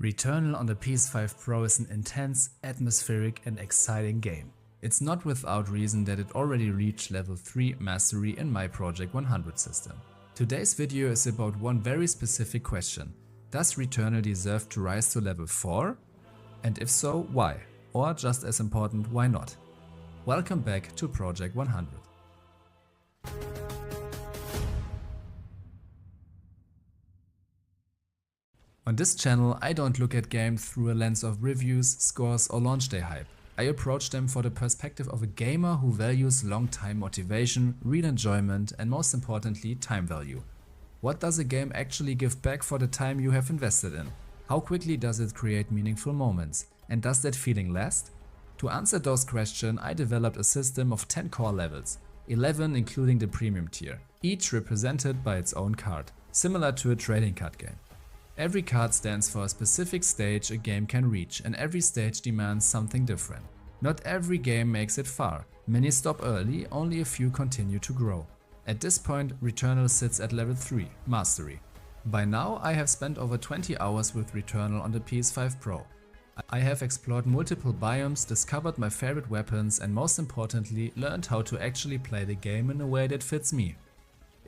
Returnal on the PS5 Pro is an intense, atmospheric and exciting game. It's not without reason that it already reached level 3 mastery in my Project 100 system. Today's video is about one very specific question. Does Returnal deserve to rise to level 4? And if so, why? Or just as important, why not? Welcome back to Project 100. On this channel, I don't look at games through a lens of reviews, scores or launch day hype. I approach them for the perspective of a gamer who values long-time motivation, real enjoyment and most importantly, time value. What does a game actually give back for the time you have invested in? How quickly does it create meaningful moments? And does that feeling last? To answer those questions, I developed a system of 10 core levels, 11 including the premium tier, each represented by its own card, similar to a trading card game. Every card stands for a specific stage a game can reach, and every stage demands something different. Not every game makes it far, many stop early, only a few continue to grow. At this point, Returnal sits at level 3, Mastery. By now I have spent over 20 hours with Returnal on the PS5 Pro. I have explored multiple biomes, discovered my favorite weapons and most importantly learned how to actually play the game in a way that fits me.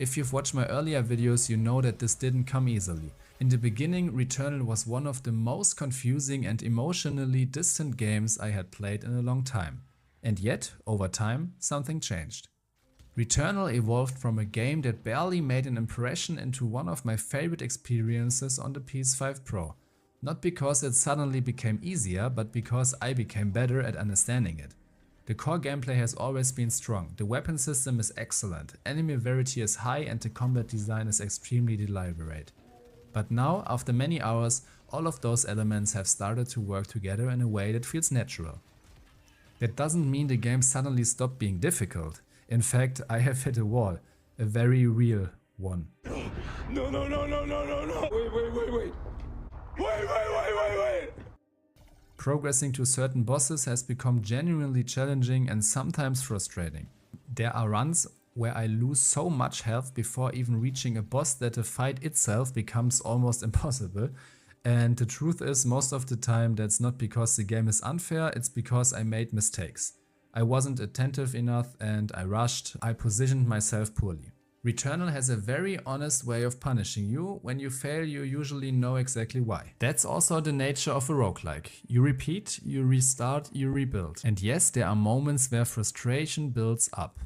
If you've watched my earlier videos, you know that this didn't come easily. In the beginning, Returnal was one of the most confusing and emotionally distant games I had played in a long time. And yet, over time, something changed. Returnal evolved from a game that barely made an impression into one of my favorite experiences on the PS5 Pro. Not because it suddenly became easier, but because I became better at understanding it. The core gameplay has always been strong, the weapon system is excellent, enemy variety is high and the combat design is extremely deliberate. But now, after many hours, all of those elements have started to work together in a way that feels natural. That doesn't mean the game suddenly stopped being difficult. In fact, I have hit a wall, a very real one. No. Wait. Progressing to certain bosses has become genuinely challenging and sometimes frustrating. There are runs where I lose so much health before even reaching a boss that the fight itself becomes almost impossible. And the truth is, most of the time that's not because the game is unfair, it's because I made mistakes. I wasn't attentive enough and I rushed, I positioned myself poorly. Returnal has a very honest way of punishing you. When you fail, you usually know exactly why. That's also the nature of a roguelike. You repeat, you restart, you rebuild. And yes, there are moments where frustration builds up.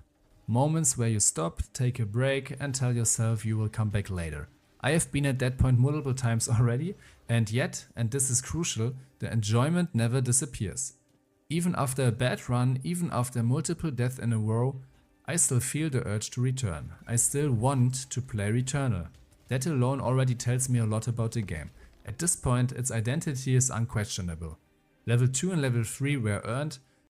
Moments where you stop, take a break and tell yourself you will come back later. I have been at that point multiple times already, and yet, and this is crucial, the enjoyment never disappears. Even after a bad run, even after multiple deaths in a row, I still feel the urge to return. I still want to play Returnal. That alone already tells me a lot about the game. At this point, its identity is unquestionable. Level 2 and level 3 were earned,